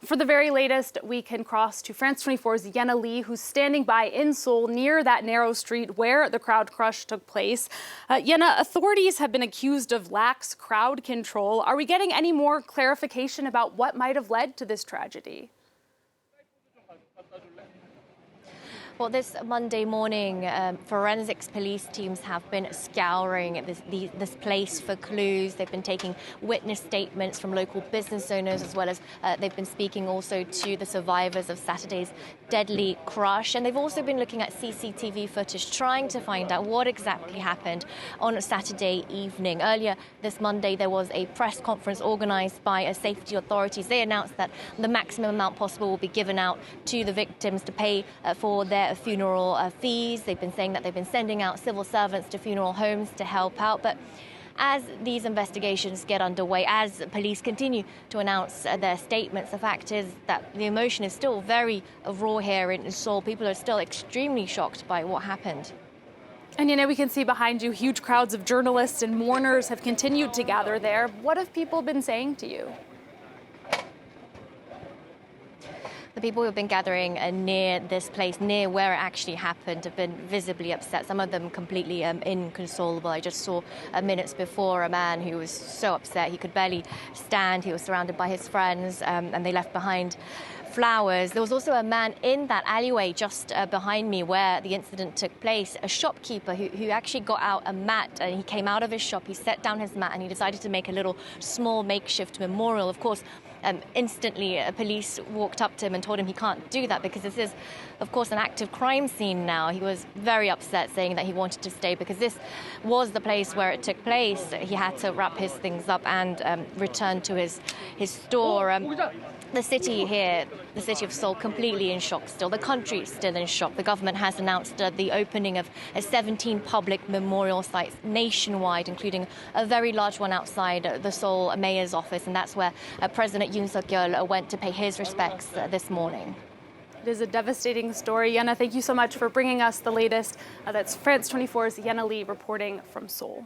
For the very latest, we can cross to France 24's Yena Lee, who's standing by in Seoul near that narrow street where the crowd crush took place. Yena, authorities have been accused of lax crowd control. Are we getting any more clarification about what might have led to this tragedy? Well, this Monday morning, forensics police teams have been scouring this place for clues. They've been taking witness statements from local business owners, as well as they've been speaking also to the survivors of Saturday's deadly crush. And they've also been looking at CCTV footage, trying to find out what exactly happened on Saturday evening. Earlier this Monday, there was a press conference organized by safety authorities. They announced that the maximum amount possible will be given out to the victims to pay for their funeral fees. They've been saying that they've been sending out civil servants to funeral homes to help out. But as these investigations get underway, as police continue to announce their statements, the fact is that the emotion is still very raw here in Seoul. People are still extremely shocked by what happened. And we can see behind you huge crowds of journalists and mourners have continued to gather there. What have people been saying to you? The people who have been gathering near this place, near where it actually happened, have been visibly upset. Some of them completely inconsolable. I just saw minutes before a man who was so upset he could barely stand. He was surrounded by his friends, and they left behind flowers. There was also a man in that alleyway just behind me where the incident took place, a shopkeeper who actually got out a mat, and he came out of his shop, he set down his mat, and he decided to make a little small makeshift memorial. Of course, instantly, police walked up to him and told him he can't do that because this is, of course, an active crime scene now. He was very upset, saying that he wanted to stay because this was the place where it took place. He had to wrap his things up and return to his store. The city here, the city of Seoul, completely in shock still. The country is still in shock. The government has announced the opening of 17 public memorial sites nationwide, including a very large one outside the Seoul mayor's office. And that's where President Yoon Suk-yeol went to pay his respects this morning. It is a devastating story. Yena, thank you so much for bringing us the latest. That's France 24's Yena Lee reporting from Seoul.